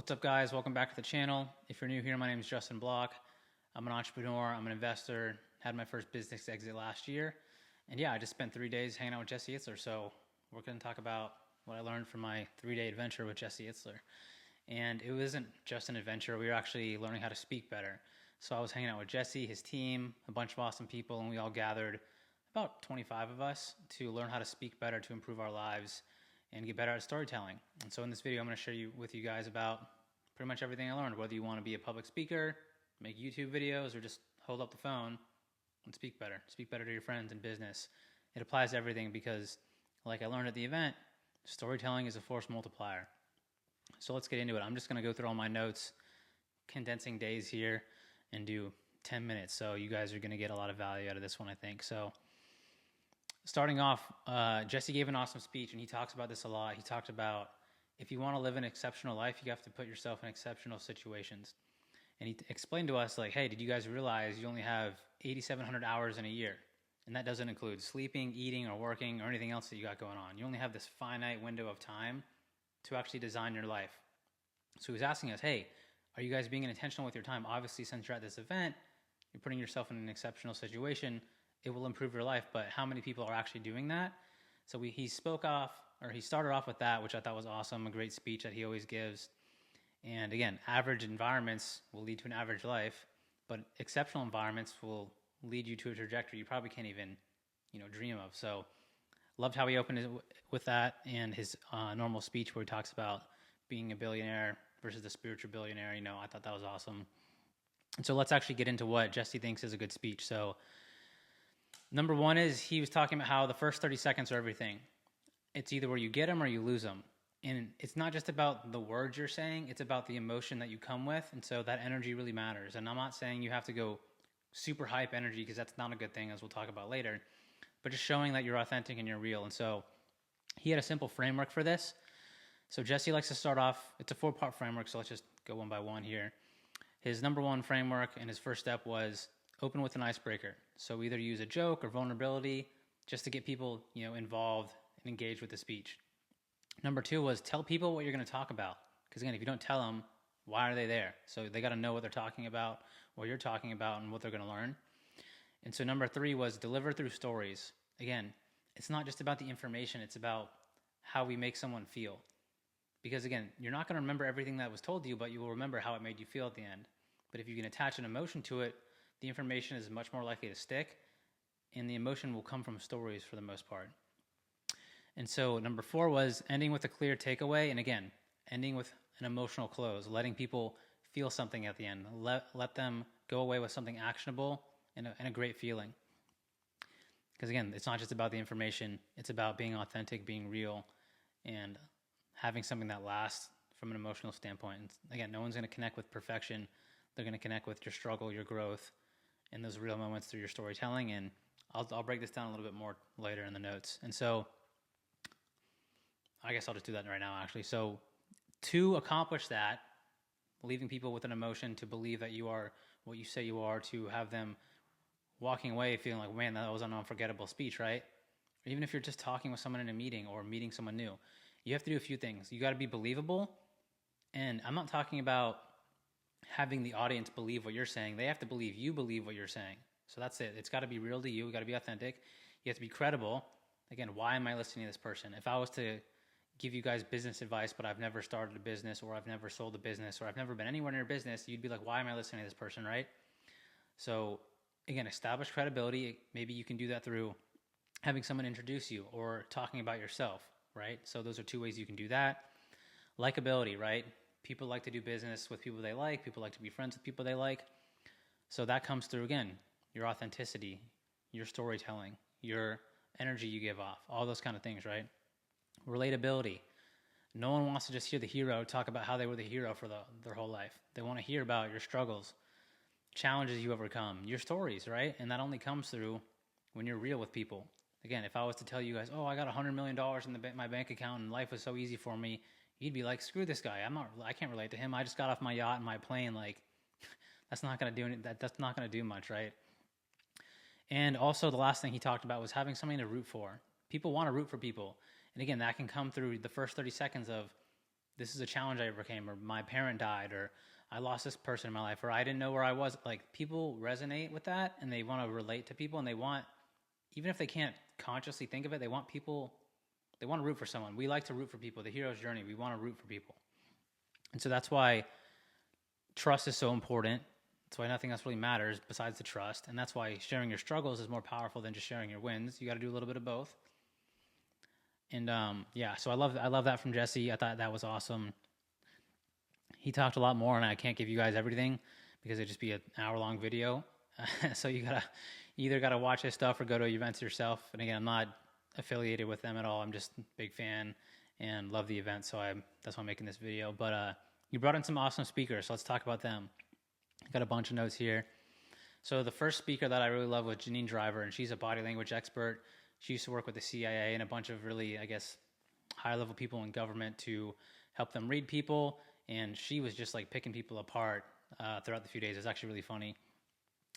What's up, guys? Welcome back to the channel. If you're new here, my name is Justin Block. I'm an entrepreneur. I'm an investor. Had my first business exit last year. And yeah, I just spent 3 days hanging out with Jesse Itzler. So we're going to talk about what I learned from my 3-day adventure with Jesse Itzler. And it wasn't just an adventure. We were actually learning how to speak better. So I was hanging out with Jesse, his team, a bunch of awesome people, and we all gathered, about 25 of us, to learn how to speak better, to improve our lives, and get better at storytelling. And so in this video, I'm going to share with you guys about pretty much everything I learned, whether you want to be a public speaker, make YouTube videos, or just hold up the phone and speak better. Speak better to your friends and business. It applies to everything because, like I learned at the event, storytelling is a force multiplier. So let's get into it. I'm just going to go through all my notes, condensing days here, and do 10 minutes. So you guys are going to get a lot of value out of this one, I think. So starting off, Jesse gave an awesome speech, and he talks about this a lot. He talked about if you want to live an exceptional life, you have to put yourself in exceptional situations. And he explained to us, like, hey, did you guys realize you only have 8,700 hours in a year? And that doesn't include sleeping, eating, or working, or anything else that you got going on. You only have this finite window of time to actually design your life. So he was asking us, hey, are you guys being intentional with your time? Obviously, since you're at this event, you're putting yourself in an exceptional situation. It will improve your life, but how many people are actually doing that? So he started off with that, which I thought was awesome, a great speech that he always gives. And again, average environments will lead to an average life, but exceptional environments will lead you to a trajectory you probably can't even, dream of. So loved how he opened it with that, and his normal speech where he talks about being a billionaire versus the spiritual billionaire. I thought that was awesome. And so let's actually get into what Jesse thinks is a good speech. So number one is he was talking about how the first 30 seconds are everything. It's either where you get them or you lose them. And it's not just about the words you're saying, it's about the emotion that you come with. And so that energy really matters. And I'm not saying you have to go super hype energy, because that's not a good thing, as we'll talk about later, but just showing that you're authentic and you're real. And so he had a simple framework for this. So Jesse likes to start off, it's a 4-part framework, so let's just go one by one here. His number one framework and his first step was open with an icebreaker. So either use a joke or vulnerability just to get people, involved and engaged with the speech. Number 2 was tell people what you're going to talk about. Because again, if you don't tell them, why are they there? So they got to know what they're talking about, what you're talking about, and what they're going to learn. And so number 3 was deliver through stories. Again, it's not just about the information, it's about how we make someone feel. Because again, you're not going to remember everything that was told to you, but you will remember how it made you feel at the end. But if you can attach an emotion to it, the information is much more likely to stick, and the emotion will come from stories for the most part. And so number 4 was ending with a clear takeaway, and again, ending with an emotional close, letting people feel something at the end. Let them go away with something actionable and a great feeling. Because again, it's not just about the information, it's about being authentic, being real, and having something that lasts from an emotional standpoint. And again, no one's going to connect with perfection. They're going to connect with your struggle, your growth, and those real moments through your storytelling. And I'll break this down a little bit more later in the notes. And so I guess I'll just do that right now, actually. So to accomplish that, leaving people with an emotion to believe that you are what you say you are, to have them walking away feeling like, man, that was an unforgettable speech, right? Or even if you're just talking with someone in a meeting or meeting someone new, you have to do a few things. You got to be believable. And I'm not talking about having the audience believe what you're saying. They have to believe you believe what you're saying. So that's it. It's got to be real to you. You got to be authentic. You have to be credible. Again, why am I listening to this person? If I was to give you guys business advice, but I've never started a business, or I've never sold a business, or I've never been anywhere near business, you'd be like, why am I listening to this person, right? So again, establish credibility. Maybe you can do that through having someone introduce you or talking about yourself, right? So those are 2 ways you can do that. Likability, right? People like to do business with people they like. People like to be friends with people they like. So that comes through, again, your authenticity, your storytelling, your energy you give off, all those kind of things, right? Relatability. No one wants to just hear the hero talk about how they were the hero for their whole life. They want to hear about your struggles, challenges you overcome, your stories, right? And that only comes through when you're real with people. Again, if I was to tell you guys, oh, I got $100 million in my bank account and life was so easy for me, you'd be like, screw this guy. I can't relate to him. I just got off my yacht and my plane. Like, that's not going to do anything. That's not going to do much, right? And also the last thing he talked about was having something to root for. People want to root for people. And again, that can come through the first 30 seconds of this is a challenge I overcame, or my parent died, or I lost this person in my life, or I didn't know where I was. Like, people resonate with that, and they want to relate to people, and they want, even if they can't consciously think of it, they want to root for someone. We like to root for people. The hero's journey, we want to root for people. And so that's why trust is so important. That's why nothing else really matters besides the trust. And that's why sharing your struggles is more powerful than just sharing your wins. You got to do a little bit of both. And so I love that from Jesse. I thought that was awesome. He talked a lot more, and I can't give you guys everything because it'd just be an hour-long video. So you either gotta watch his stuff or go to events yourself. And again, I'm not affiliated with them at all. I'm just a big fan and love the event. So that's why I'm making this video. But you brought in some awesome speakers, so let's talk about them. I got a bunch of notes here. So the first speaker that I really love was Janine Driver, and she's a body language expert. She used to work with the CIA and a bunch of really, I guess, high-level people in government to help them read people. And she was just like picking people apart throughout the few days. It's actually really funny.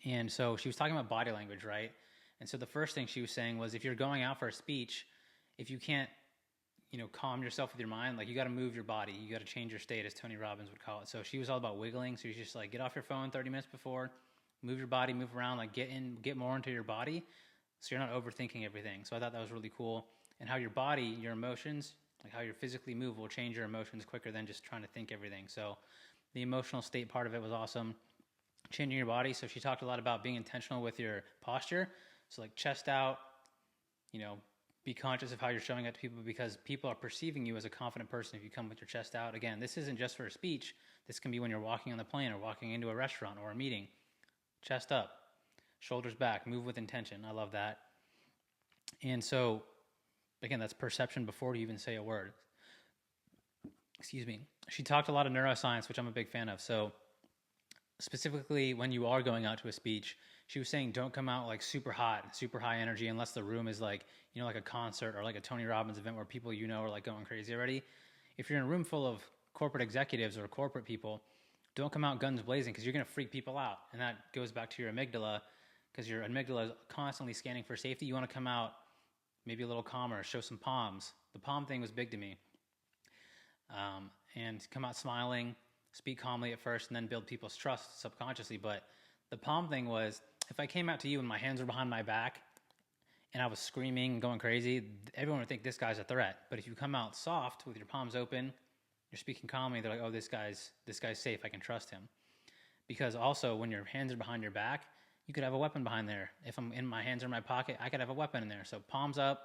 And so she was talking about body language, right? And so the first thing she was saying was, if you're going out for a speech, if you can't, calm yourself with your mind, like, you got to move your body. You got to change your state, as Tony Robbins would call it. So she was all about wiggling. So she's just like, get off your phone 30 minutes before, move your body, move around, like get more into your body, so you're not overthinking everything. So I thought that was really cool. And how your body, your emotions, like how you physically move, will change your emotions quicker than just trying to think everything. So the emotional state part of it was awesome. Changing your body. So she talked a lot about being intentional with your posture. So like chest out, be conscious of how you're showing up to people, because people are perceiving you as a confident person if you come with your chest out. Again, this isn't just for a speech. This can be when you're walking on the plane or walking into a restaurant or a meeting. Chest up, shoulders back, move with intention. I love that. And so, again, that's perception before you even say a word. Excuse me. She talked a lot of neuroscience, which I'm a big fan of. So specifically when you are going out to a speech, she was saying don't come out like super hot, super high energy, unless the room is like, like a concert or like a Tony Robbins event where people are like going crazy already. If you're in a room full of corporate executives or corporate people, don't come out guns blazing, because you're going to freak people out. And that goes back to your amygdala, because your amygdala is constantly scanning for safety. You want to come out maybe a little calmer, show some palms. The palm thing was big to me. And come out smiling, speak calmly at first, and then build people's trust subconsciously. But the palm thing was, if I came out to you and my hands were behind my back and I was screaming and going crazy, everyone would think this guy's a threat. But if you come out soft with your palms open, you're speaking calmly, they're like, oh, this guy's safe, I can trust him. Because also, when your hands are behind your back, you could have a weapon behind there. If my hands are in my pocket, I could have a weapon in there. So palms up,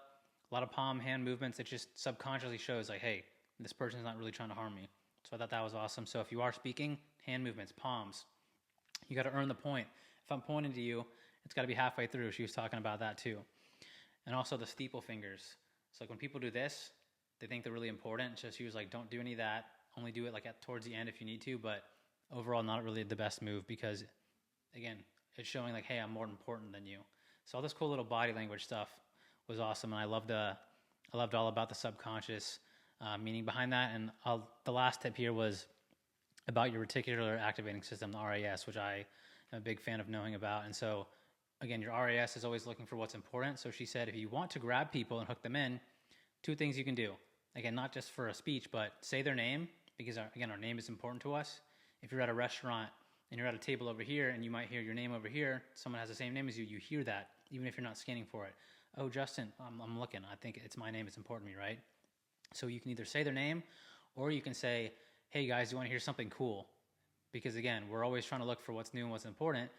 a lot of palm hand movements. It just subconsciously shows like, hey, this person's not really trying to harm me. So I thought that was awesome. So if you are speaking, hand movements, palms. You got to earn the point. If I'm pointing to you, it's got to be halfway through. She was talking about that too. And also the steeple fingers. It's like when people do this, they think they're really important. So she was like, don't do any of that. Only do it like towards the end if you need to. But overall, not really the best move, because, again, it's showing like, hey, I'm more important than you. So all this cool little body language stuff was awesome. And I loved all about the subconscious meaning behind that. And the last tip here was about your reticular activating system, the RAS, which I am a big fan of knowing about. And so, again, your RAS is always looking for what's important. So she said, if you want to grab people and hook them in, 2 things you can do. Again, not just for a speech, but say their name, because, our name is important to us. If you're at a restaurant and you're at a table over here and you might hear your name over here, someone has the same name as you, you hear that, even if you're not scanning for it. Oh, Justin, I'm looking. I think it's my name. It's important to me, right? So you can either say their name, or you can say, hey, guys, do you want to hear something cool? Because, again, we're always trying to look for what's new and what's important.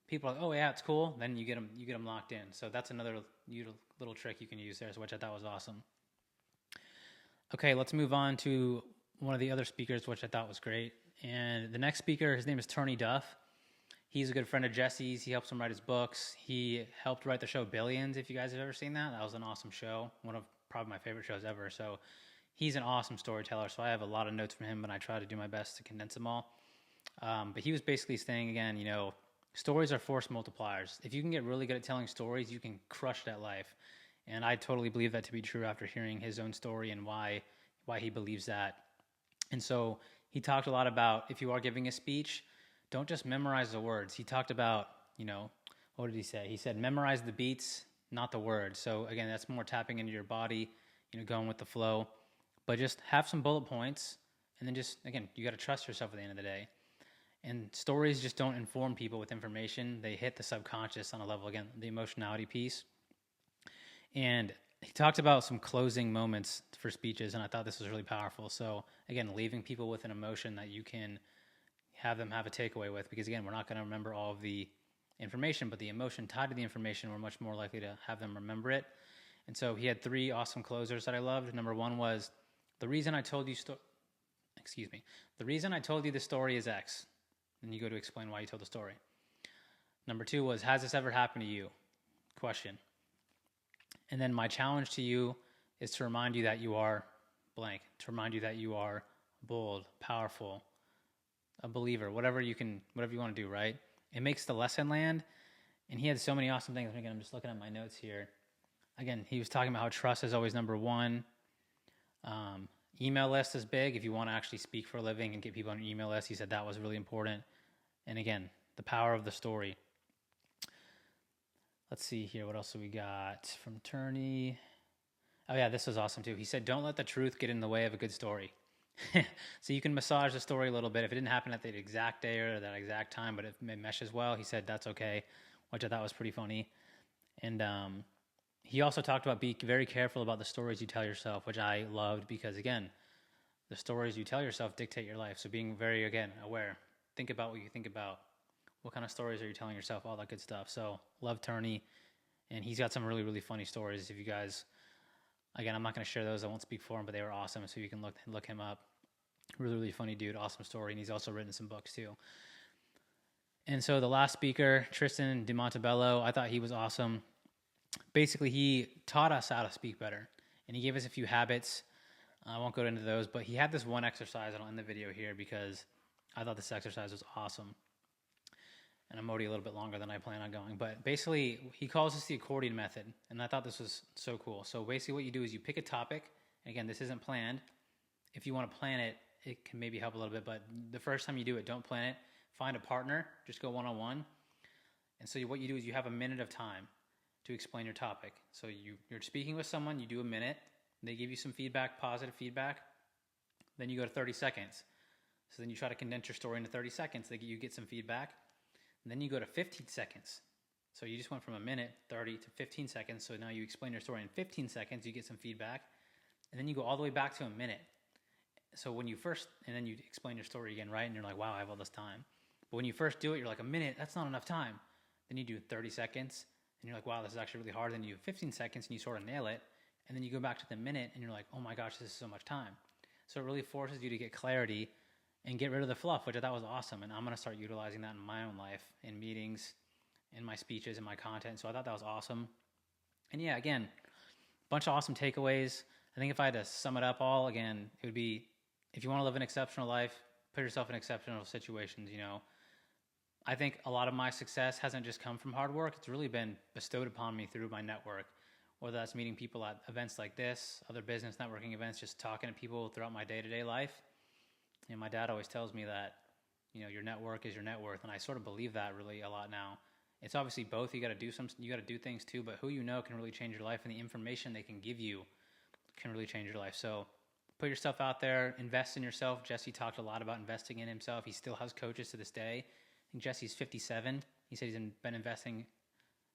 People are like, oh, yeah, it's cool. Then you get them locked in. So that's another little trick you can use there, which I thought was awesome. Okay, let's move on to one of the other speakers, which I thought was great. And the next speaker, his name is Tony Duff. He's a good friend of Jesse's. He helps him write his books. He helped write the show Billions, if you guys have ever seen that. That was an awesome show, one of probably my favorite shows ever. So he's an awesome storyteller, so I have a lot of notes from him, and I try to do my best to condense them all. But he was basically saying, again, stories are force multipliers. If you can get really good at telling stories, you can crush that life. And I totally believe that to be true after hearing his own story and why he believes that. And so he talked a lot about, if you are giving a speech, don't just memorize the words. He talked about, what did he say? He said, memorize the beats, not the words. So again, that's more tapping into your body, going with the flow. But just have some bullet points And then just, again, you got to trust yourself at the end of the day. And stories just don't inform people with information. They hit the subconscious on a level, again, the emotionality piece. And he talked about some closing moments for speeches, and I thought this was really powerful. So, again, leaving people with an emotion that you can have them have a takeaway with, because, again, we're not going to remember all of the information, but the emotion tied to the information, we're much more likely to have them remember it. And so he had 3 awesome closers that I loved. Number 1 was, the reason I told you the story is X. And you go to explain why you told the story. Number 2 was, has this ever happened to you? Question. And then my challenge to you is to remind you that you are blank, to remind you that you are bold, powerful, a believer, whatever you want to do, right? It makes the lesson land. And he had so many awesome things. Again, I'm just looking at my notes here. Again, he was talking about how trust is always number 1. Email list is big. If you want to actually speak for a living and get people on your email list, he said that was really important. And again, the power of the story. Let's see here. What else do we got from Turney? Oh yeah, this was awesome too. He said, don't let the truth get in the way of a good story. So you can massage the story a little bit. If it didn't happen at the exact day or that exact time, but if it meshes well, he said that's okay, which I thought was pretty funny. And he also talked about be very careful about the stories you tell yourself, which I loved because, again, the stories you tell yourself dictate your life. So being very, again, aware. Think about what you think about. What kind of stories are you telling yourself? All that good stuff. So love Turney. And he's got some really, really funny stories. If you guys, again, I'm not going to share those. I won't speak for him, but they were awesome. So you can look him up. Really, really funny dude. Awesome story. And he's also written some books too. And so the last speaker, Tristan DiMontebello, I thought he was awesome. Basically, he taught us how to speak better, and he gave us a few habits. I won't go into those, but he had this one exercise, and I'll end the video here because I thought this exercise was awesome. And I'm already a little bit longer than I plan on going, but basically, he calls this the accordion method, and I thought this was so cool. So basically what you do is you pick a topic, and again, this isn't planned. If you want to plan it, it can maybe help a little bit, but the first time you do it, don't plan it. Find a partner, just go one-on-one. And so what you do is you have a minute of time to explain your topic. So you're speaking with someone, you do a minute, they give you some feedback, positive feedback, then you go to 30 seconds. So then you try to condense your story into 30 seconds, you get some feedback, and then you go to 15 seconds. So you just went from a minute, 30 to 15 seconds, so now you explain your story in 15 seconds, you get some feedback, and then you go all the way back to a minute. So when you first, and then you explain your story again, right? And you're like, wow, I have all this time. But when you first do it, you're like, a minute, that's not enough time. Then you do 30 seconds, and you're like, wow, this is actually really hard. Then you do 15 seconds, and you sort of nail it. And then you go back to the minute, and you're like, oh my gosh, this is so much time. So it really forces you to get clarity and get rid of the fluff, which I thought was awesome. And I'm going to start utilizing that in my own life, in meetings, in my speeches, in my content. So I thought that was awesome. And yeah, again, a bunch of awesome takeaways. I think if I had to sum it up all, again, it would be, if you want to live an exceptional life, put yourself in exceptional situations, I think a lot of my success hasn't just come from hard work. It's really been bestowed upon me through my network, whether that's meeting people at events like this, other business networking events, just talking to people throughout my day-to-day life. And my dad always tells me that, your network is your net worth. And I sort of believe that really a lot now. It's obviously both. You got to do things too, but who you know can really change your life, and the information they can give you can really change your life. So put yourself out there, invest in yourself. Jesse talked a lot about investing in himself. He still has coaches to this day. I think Jesse's 57. He said he's been investing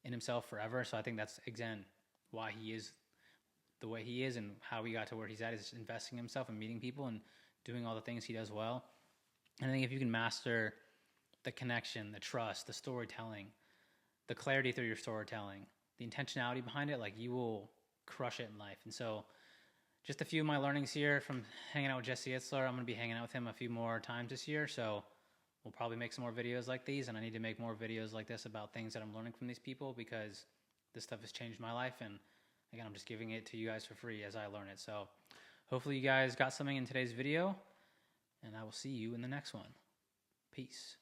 in himself forever. So I think that's, again, why he is the way he is and how he got to where he's at, is investing in himself and meeting people and doing all the things he does well. And I think if you can master the connection, the trust, the storytelling, the clarity through your storytelling, the intentionality behind it, you will crush it in life. And so just a few of my learnings here from hanging out with Jesse Itzler. I'm going to be hanging out with him a few more times this year. So we'll probably make some more videos like these, and I need to make more videos like this about things that I'm learning from these people, because this stuff has changed my life. And again, I'm just giving it to you guys for free as I learn it. So hopefully you guys got something in today's video, and I will see you in the next one. Peace.